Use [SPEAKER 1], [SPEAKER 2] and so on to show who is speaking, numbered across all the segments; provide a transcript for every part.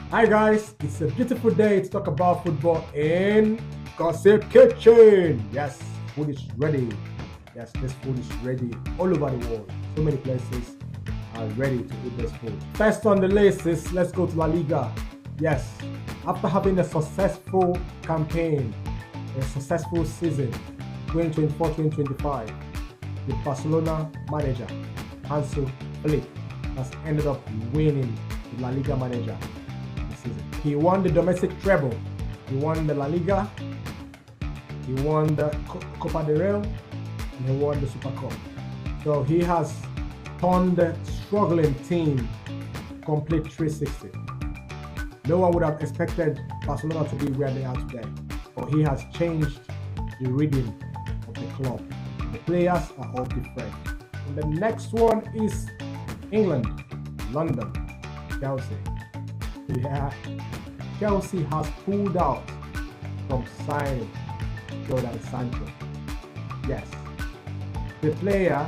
[SPEAKER 1] Hi guys, it's a beautiful day to talk about football in Gossip Kitchen. Yes, food is ready. Yes, this food is ready all over the world. So many places are ready to eat this food. First on the list is let's go to La Liga. Yes, after having a successful campaign, a successful season 2024-2025, the Barcelona manager Hansi Flick has ended up winning the La Liga manager this season. He won the domestic treble, he won the La Liga, he won the Copa del Rey, and he won the Super Cup. So he has turned the struggling team complete 360. No one would have expected Barcelona to be where they are today, but he has changed the rhythm of the club. The players are all different. And the next one is England, London, Chelsea. Yeah, Chelsea has pulled out from signing Jordan Sancho. Yes, the player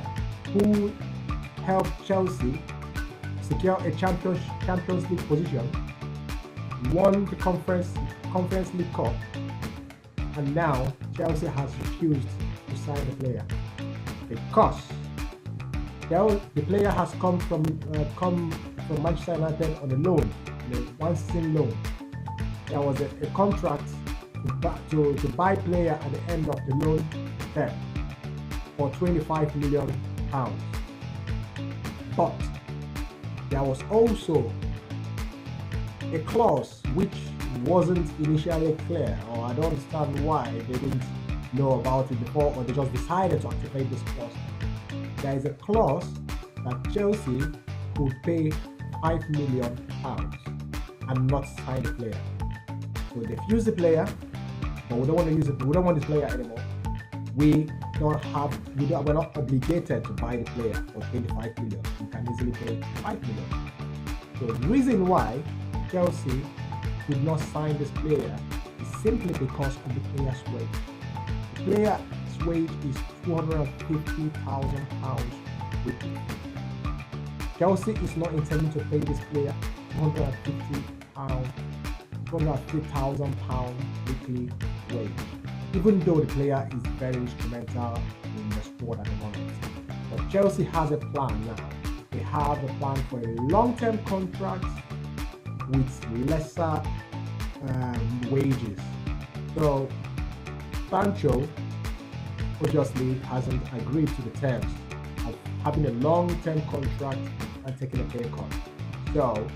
[SPEAKER 1] who helped Chelsea secure a Champions League position, won the Conference League Cup, and now Chelsea has refused to sign the player because the player has come from Manchester United on a loan, on a one-season loan. There was a contract to buy player at the end of the loan term for £25 million. But there was also a clause which wasn't initially clear, or I don't understand why they didn't know about it before, or they just decided to activate this clause. There is a clause that Chelsea could pay £5 million and not sign the player. So they've used the player, but we don't want to use it. We don't want this player anymore. We're not obligated to buy the player for 25 million. We can easily pay 5 million. So the reason why Chelsea could not sign this player is simply because of the player's wage. The player's wage is £250,000 weekly. Chelsea is not intending to pay this player £250,000 weekly wage, even though the player is very instrumental in the squad at the moment. But Chelsea has a plan now. They have a plan for a long-term contract with lesser wages. So Sancho obviously hasn't agreed to the terms of having a long-term contract and taking a pay cut. So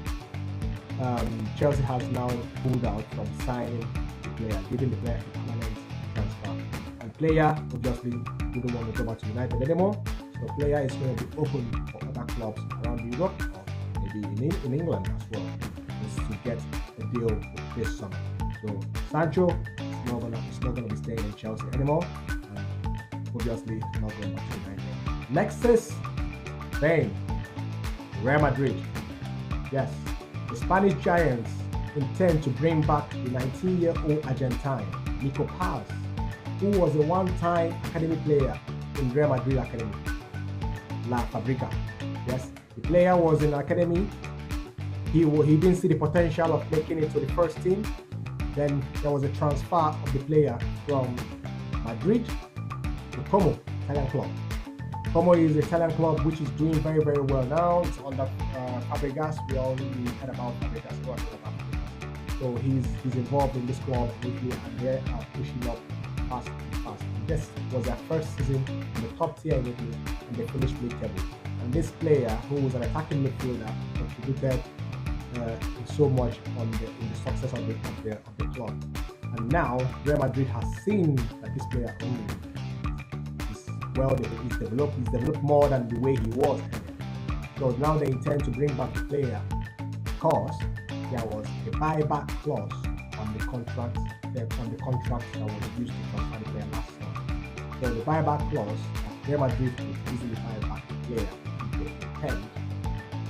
[SPEAKER 1] Chelsea has now pulled out from signing the player, giving the player a permanent transfer. And player obviously didn't want to go back to United anymore. So player is going to be open for other clubs around Europe or maybe in England as well, just to get a deal this summer. So Sancho is not gonna be staying in Chelsea anymore, and obviously not going back to United. Next is Spain, Real Madrid. Yes, the Spanish Giants intend to bring back the 19-year-old Argentine Nico Paz, who was a one-time academy player in Real Madrid Academy, La Fabrica. Yes, the player was in academy. He didn't see the potential of making it to the first team. Then there was a transfer of the player from Madrid to Como, Italian club. Como is an Italian club which is doing very, very well now. It's under Fabregas. We already heard about Fabregas. So he's involved in this club lately, and they are pushing up fast and fast. This was their first season in the top tier in Italy, and they finished mid-table. And this player, who was an attacking midfielder, contributed so much in the success of the club. And now Real Madrid has seen that this player he's developed more than the way he was. So now they intend to bring back the player because there was a buyback clause on the contract that was used to transfer the player last summer. So the buyback clause, Real Madrid could easily buy back the player if they intend,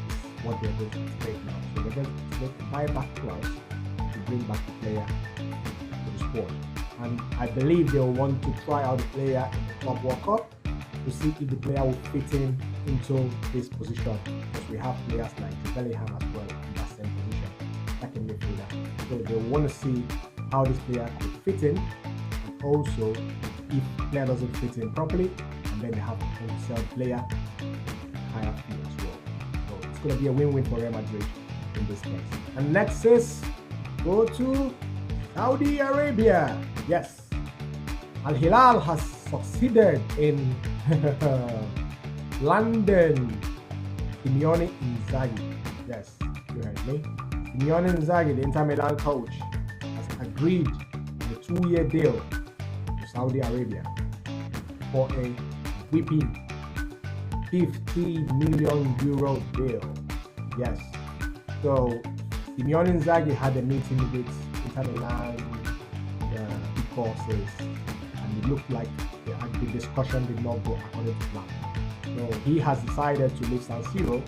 [SPEAKER 1] is what they're going to take now. So they're going to make a buyback clause to bring back the player to the squad. And I believe they'll want to try out the player in the Club World Cup to see if the player will fit into this position, because we have players like Bellingham as well in that same position, second midfield. So they want to see how this player could fit in, and also if the player doesn't fit in properly, and then they have to sell the player higher fee as well. So it's going to be a win-win for Real Madrid in this case. And next is go to Saudi Arabia. Yes, Al Hilal has succeeded in landing Simone Inzaghi. Yes, you heard me. Simone Inzaghi, the Inter Milan coach, has agreed to a 2-year deal to Saudi Arabia for a whopping €50 million deal. Yes. So Simone Inzaghi had a meeting with Inter Milan, the courses, and it looked like the discussion did not go according to plan. So he has decided to leave San Siro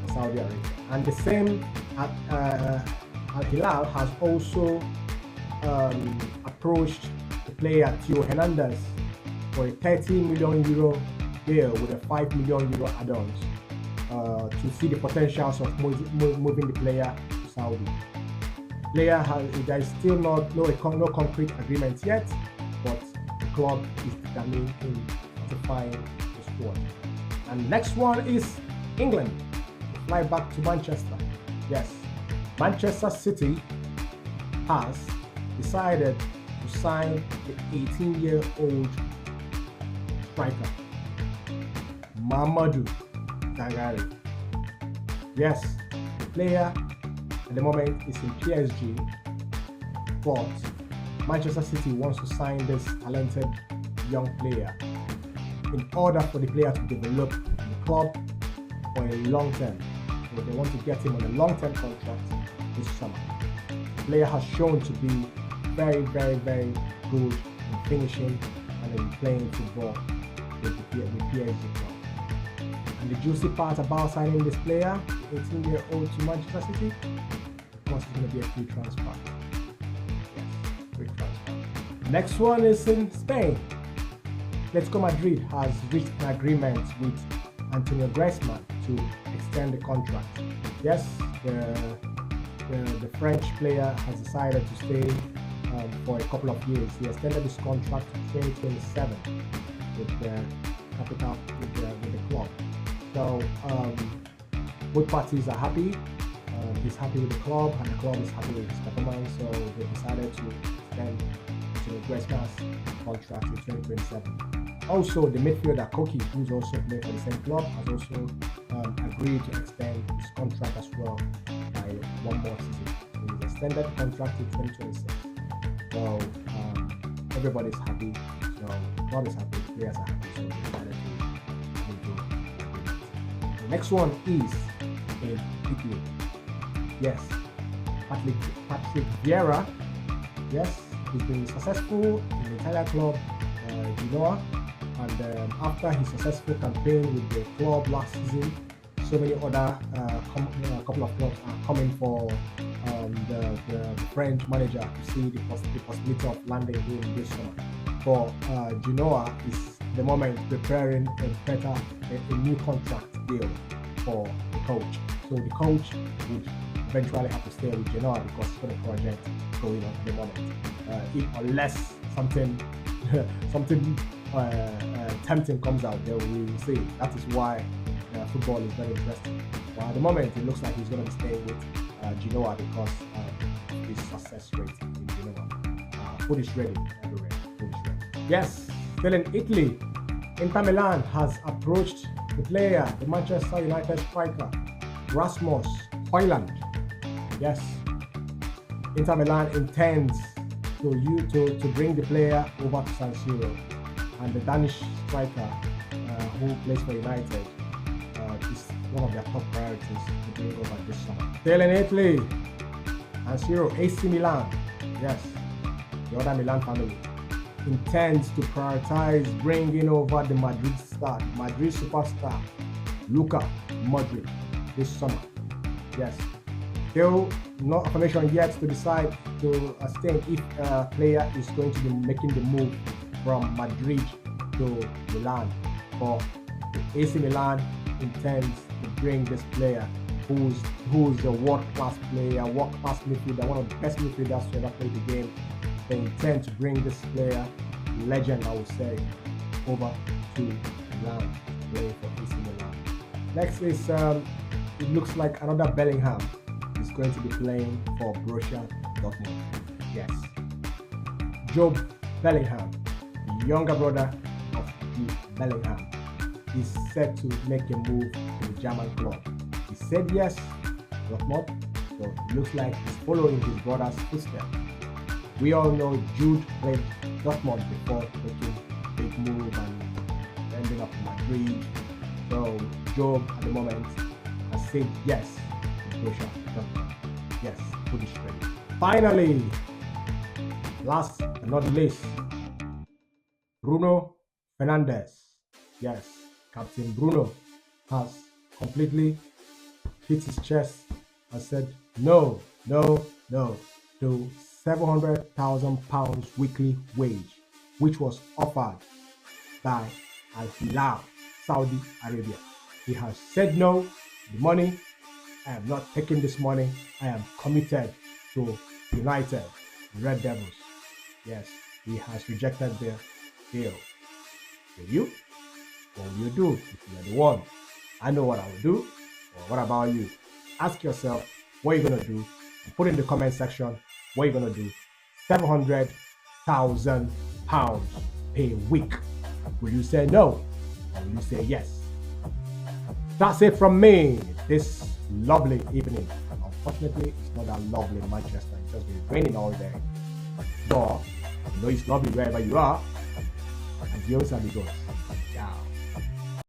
[SPEAKER 1] for Saudi Arabia. And the same Al Hilal has also approached the player Theo Hernandez for a €30 million deal with a €5 million add-ons to see the potentials of moving the player to Saudi. There is still no concrete agreement yet, but the club is determined in ratifying the squad. And next one is England. Fly back to Manchester. Yes, Manchester City has decided to sign the 18-year-old striker Mamadou Dagari. Yes, the player at the moment is in PSG, but Manchester City wants to sign this talented young player in order for the player to develop in the club for a long term. So they want to get him on a long-term contract this summer. The player has shown to be very, very, very good in finishing and in playing football with the PSG club. And the juicy part about signing this player, 18-year-old to Manchester City, of course it's going to be a free transfer. Yes, free transfer. Next one is in Spain. Atletico Madrid has reached an agreement with Antonio Griezmann to extend the contract. Yes, the French player has decided to stay for a couple of years. He extended his contract to 2027 with the capital with the club. So both parties are happy. He's happy with the club, and the club is happy with his performance. So they decided to extend Griezmann's contract to 2027. Also, the midfielder Koki, who's also playing for the same club, has also agreed to extend his contract as well by one more season. So he's extended the contract to 2026. So everybody's happy. So the club is happy, the players are happy. So they decided to do it. The next one is in Italy. Yes, Patrick Vieira. Yes, he's been successful in the Italian club Genoa. And after his successful campaign with the club last season, so many other couple of clubs are coming for the French manager to see the possibility of landing him this summer. But Genoa is at the moment preparing a new contract deal for the coach. So the coach would eventually have to stay with Genoa because for the project going on at the moment. Unless something tempting comes out, then we will see. That is why football is very interesting. But at the moment, it looks like he's going to be staying with Genoa because of his success rate in Genoa. Food is ready everywhere. Food is ready. Yes, still in Italy, Inter Milan has approached the player, the Manchester United striker, Rasmus Højlund. Yes, Inter Milan intends to bring the player over to San Siro, and the Danish striker who plays for United is one of their top priorities to bring over this summer. Still in Italy, San Siro, AC Milan. Yes, the other Milan family intends to prioritize bringing over the Madrid superstar Luka Modric this summer. Yes, still no information yet to decide to state if a player is going to be making the move from Madrid to Milan. But AC Milan intends to bring this player who's a world-class player, world-class midfielder, one of the best midfielders to ever play the game. They intend to bring this player, legend I would say, over to Milan to play for AC Milan. Next is it looks like another Bellingham is going to be playing for Borussia Dortmund. Yes, Job Bellingham, the younger brother of Jude Bellingham, is set to make a move to the German club. He said yes, Dortmund, so it looks like he's following his brother's footsteps. We all know Jude played Dortmund before making a big move and ending up in Madrid. So Job at the moment has said yes to Borussia Dortmund. Yes, food is ready. Finally, last but not least, Bruno Fernandes. Yes, Captain Bruno has completely hit his chest and said no to £700,000 weekly wage, which was offered by Al Hilal, Saudi Arabia. He has said no to the money. I am not taking this money. I am committed to United Red Devils. Yes, he has rejected their deal. Will you? What will you do if you are the one? I know what I will do. Or what about you? Ask yourself what you're gonna do. Put in the comment section what you're gonna do. £700,000 per week. Will you say no? Or will you say yes? That's it from me this lovely evening. Unfortunately, it's not that lovely in Manchester. It's just been raining all day. But you know it's lovely wherever you are. Adios amigos.